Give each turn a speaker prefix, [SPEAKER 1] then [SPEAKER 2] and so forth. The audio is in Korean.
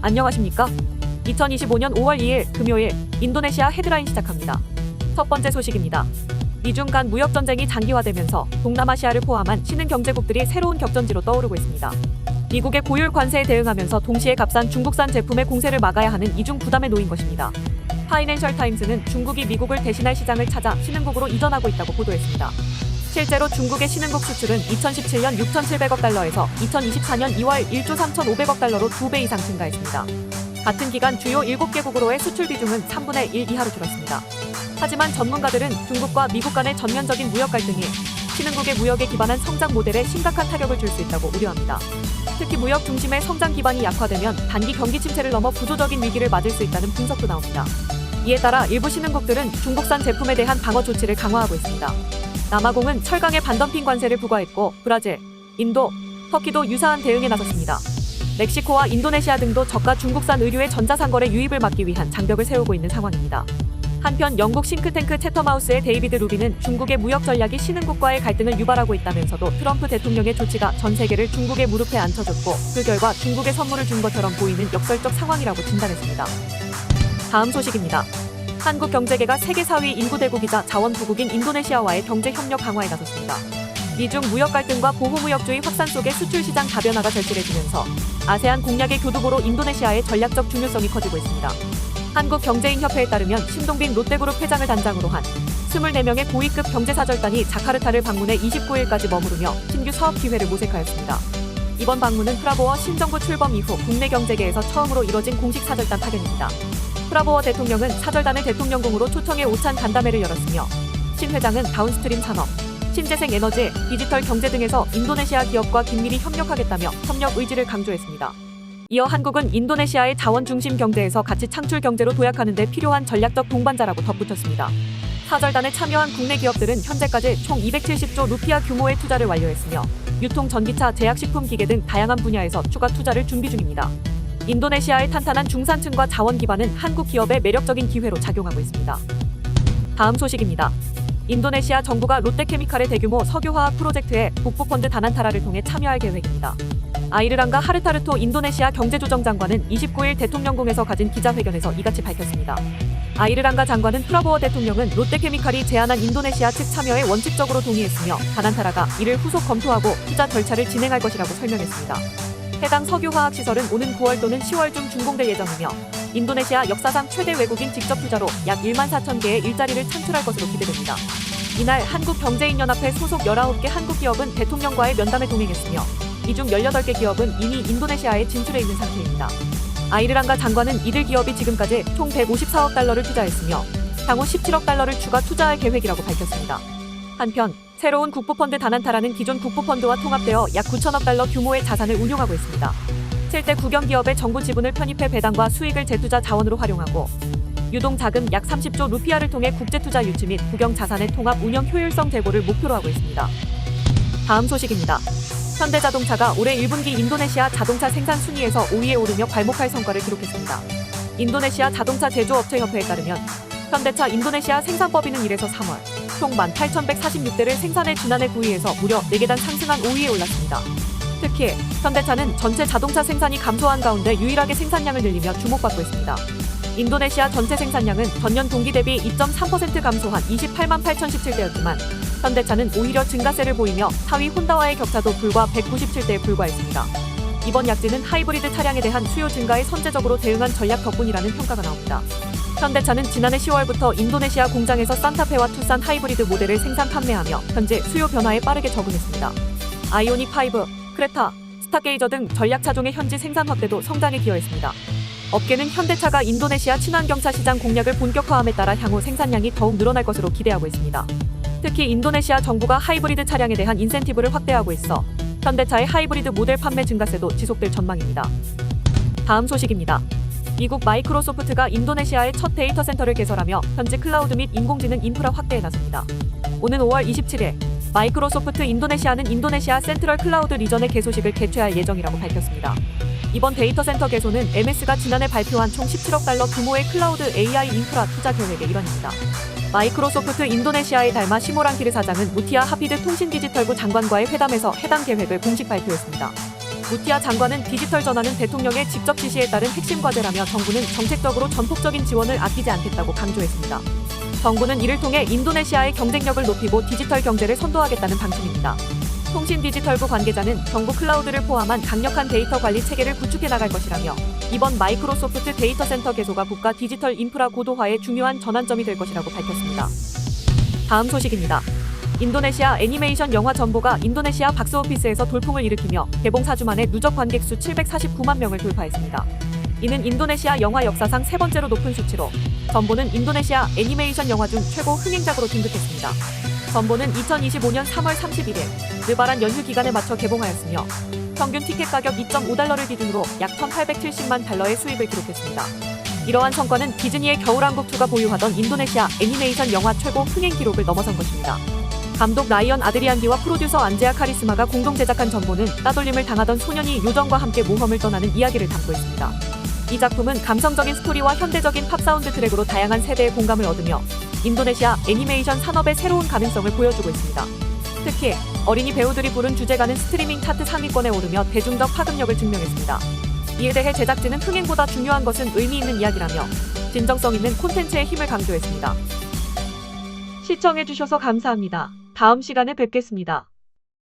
[SPEAKER 1] 안녕하십니까? 2025년 5월 2일 금요일 인도네시아 헤드라인 시작합니다. 첫 번째 소식입니다. 미중 간 무역전쟁이 장기화되면서 동남아시아를 포함한 신흥 경제국들이 새로운 격전지로 떠오르고 있습니다. 미국의 고율 관세에 대응하면서 동시에 값싼 중국산 제품의 공세를 막아야 하는 이중 부담에 놓인 것입니다. 파이낸셜 타임스는 중국이 미국을 대신할 시장을 찾아 신흥국으로 이전하고 있다고 보도했습니다. 실제로 중국의 신흥국 수출은 2017년 6,700억 달러에서 2024년 2월 1조 3,500억 달러로 2배 이상 증가했습니다. 같은 기간 주요 7개국으로의 수출 비중은 3분의 1 이하로 줄었습니다. 하지만 전문가들은 중국과 미국 간의 전면적인 무역 갈등이 신흥국의 무역에 기반한 성장 모델에 심각한 타격을 줄 수 있다고 우려합니다. 특히 무역 중심의 성장 기반이 약화되면 단기 경기 침체를 넘어 구조적인 위기를 맞을 수 있다는 분석도 나옵니다. 이에 따라 일부 신흥국들은 중국산 제품에 대한 방어 조치를 강화하고 있습니다. 남아공은 철강의 반덤핑 관세를 부과했고 브라질, 인도, 터키도 유사한 대응에 나섰습니다. 멕시코와 인도네시아 등도 저가 중국산 의류의 전자상거래 유입을 막기 위한 장벽을 세우고 있는 상황입니다. 한편 영국 싱크탱크 채텀하우스의 데이비드 루비는 중국의 무역 전략이 신흥국과의 갈등을 유발하고 있다면서도 트럼프 대통령의 조치가 전 세계를 중국의 무릎에 앉혀줬고 그 결과 중국에 선물을 준 것처럼 보이는 역설적 상황이라고 진단했습니다. 다음 소식입니다. 한국경제계가 세계 4위 인구 대국이자 자원 부국인 인도네시아와의 경제 협력 강화에 나섰습니다. 미중 무역 갈등과 보호무역주의 확산 속에 수출 시장 다변화가 절실해지면서 아세안 공약의 교두보로 인도네시아의 전략적 중요성이 커지고 있습니다. 한국경제인협회에 따르면 신동빈 롯데그룹 회장을 단장으로 한 24명의 고위급 경제사절단이 자카르타를 방문해 29일까지 머무르며 신규 사업 기회를 모색하였습니다. 이번 방문은 프라보어 신정부 출범 이후 국내 경제계에서 처음으로 이뤄진 공식 사절단 파견입니다. 프라보어 대통령은 사절단을 대통령궁으로 초청해 오찬 간담회를 열었으며 신 회장은 다운스트림 산업, 신재생 에너지, 디지털 경제 등에서 인도네시아 기업과 긴밀히 협력하겠다며 협력 의지를 강조했습니다. 이어 한국은 인도네시아의 자원 중심 경제에서 가치 창출 경제로 도약하는 데 필요한 전략적 동반자라고 덧붙였습니다. 사절단에 참여한 국내 기업들은 현재까지 총 270조 루피아 규모의 투자를 완료했으며 유통 전기차, 제약식품 기계 등 다양한 분야에서 추가 투자를 준비 중입니다. 인도네시아의 탄탄한 중산층과 자원 기반은 한국 기업의 매력적인 기회로 작용하고 있습니다. 다음 소식입니다. 인도네시아 정부가 롯데케미칼의 대규모 석유화학 프로젝트에 북부펀드 다난타라를 통해 참여할 계획입니다. 아이르랑가 하르타르토 인도네시아 경제조정장관은 29일 대통령궁에서 가진 기자회견에서 이같이 밝혔습니다. 아이르랑가 장관은 프라보어 대통령은 롯데케미칼이 제안한 인도네시아 측 참여에 원칙적으로 동의했으며 다난타라가 이를 후속 검토하고 투자 절차를 진행할 것이라고 설명했습니다. 해당 석유화학시설은 오는 9월 또는 10월 중 준공될 예정이며 인도네시아 역사상 최대 외국인 직접 투자로 약 1만 4천 개의 일자리를 창출할 것으로 기대됩니다. 이날 한국경제인연합회 소속 19개 한국 기업은 대통령과의 면담에 동행했으며 이 중 18개 기업은 이미 인도네시아에 진출해 있는 상태입니다. 아이르랑가 장관은 이들 기업이 지금까지 총 154억 달러를 투자했으며 향후 17억 달러를 추가 투자할 계획이라고 밝혔습니다. 한편 새로운 국부펀드 다난타라는 기존 국부펀드와 통합되어 약 9천억 달러 규모의 자산을 운용하고 있습니다. 7대 국영기업의 정부 지분을 편입해 배당과 수익을 재투자 자원으로 활용하고 유동 자금 약 30조 루피아를 통해 국제투자 유치 및 국영 자산의 통합 운영 효율성 제고를 목표로 하고 있습니다. 다음 소식입니다. 현대자동차가 올해 1분기 인도네시아 자동차 생산 순위에서 5위에 오르며 괄목할 성과를 기록했습니다. 인도네시아 자동차 제조업체협회에 따르면 현대차 인도네시아 생산법인은 1에서 3월 총 18,146대를 생산해 지난해 9위에서 무려 4계단 상승한 5위에 올랐습니다. 특히 현대차는 전체 자동차 생산이 감소한 가운데 유일하게 생산량을 늘리며 주목받고 있습니다. 인도네시아 전체 생산량은 전년 동기 대비 2.3% 감소한 28만 8,017대였지만 현대차는 오히려 증가세를 보이며 4위 혼다와의 격차도 불과 197대에 불과했습니다. 이번 약진은 하이브리드 차량에 대한 수요 증가에 선제적으로 대응한 전략 덕분이라는 평가가 나옵니다. 현대차는 지난해 10월부터 인도네시아 공장에서 산타페와 투싼 하이브리드 모델을 생산 판매하며 현재 수요 변화에 빠르게 적응했습니다. 아이오닉5, 크레타, 스타게이저 등 전략 차종의 현지 생산 확대도 성장에 기여했습니다. 업계는 현대차가 인도네시아 친환경차 시장 공략을 본격화함에 따라 향후 생산량이 더욱 늘어날 것으로 기대하고 있습니다. 특히 인도네시아 정부가 하이브리드 차량에 대한 인센티브를 확대하고 있어 현대차의 하이브리드 모델 판매 증가세도 지속될 전망입니다. 다음 소식입니다. 미국 마이크로소프트가 인도네시아의 첫 데이터 센터를 개설하며 현지 클라우드 및 인공지능 인프라 확대에 나섭니다. 오는 5월 27일 마이크로소프트 인도네시아는 인도네시아 센트럴 클라우드 리전의 개소식을 개최할 예정이라고 밝혔습니다. 이번 데이터 센터 개소는 MS가 지난해 발표한 총 17억 달러 규모의 클라우드 AI 인프라 투자 계획의 일환입니다. 마이크로소프트 인도네시아의 달마 시모랑키르 사장은 무티아 하피드 통신디지털부 장관과의 회담에서 해당 계획을 공식 발표했습니다. 무티아 장관은 디지털 전환은 대통령의 직접 지시에 따른 핵심 과제라며 정부는 정책적으로 전폭적인 지원을 아끼지 않겠다고 강조했습니다. 정부는 이를 통해 인도네시아의 경쟁력을 높이고 디지털 경제를 선도하겠다는 방침입니다. 통신디지털부 관계자는 정부 클라우드를 포함한 강력한 데이터 관리 체계를 구축해 나갈 것이라며 이번 마이크로소프트 데이터 센터 개소가 국가 디지털 인프라 고도화의 중요한 전환점이 될 것이라고 밝혔습니다. 다음 소식입니다. 인도네시아 애니메이션 영화 전보가 인도네시아 박스오피스에서 돌풍을 일으키며 개봉 4주 만에 누적 관객 수 749만 명을 돌파했습니다. 이는 인도네시아 영화 역사상 세 번째로 높은 수치로 전보는 인도네시아 애니메이션 영화 중 최고 흥행작으로 등극했습니다. 전보는 2025년 3월 31일 느바란 연휴 기간에 맞춰 개봉하였으며 평균 티켓 가격 2.5달러를 기준으로 약 1,870만 달러의 수익을 기록했습니다. 이러한 성과는 디즈니의 겨울왕국2가 보유하던 인도네시아 애니메이션 영화 최고 흥행 기록을 넘어선 것입니다. 감독 라이언 아드리안디와 프로듀서 안제아 카리스마가 공동 제작한 전보는 따돌림을 당하던 소년이 요정과 함께 모험을 떠나는 이야기를 담고 있습니다. 이 작품은 감성적인 스토리와 현대적인 팝 사운드 트랙으로 다양한 세대의 공감을 얻으며 인도네시아 애니메이션 산업의 새로운 가능성을 보여주고 있습니다. 특히 어린이 배우들이 부른 주제가는 스트리밍 차트 상위권에 오르며 대중적 파급력을 증명했습니다. 이에 대해 제작진은 흥행보다 중요한 것은 의미 있는 이야기라며 진정성 있는 콘텐츠의 힘을 강조했습니다. 시청해주셔서 감사합니다. 다음 시간에 뵙겠습니다.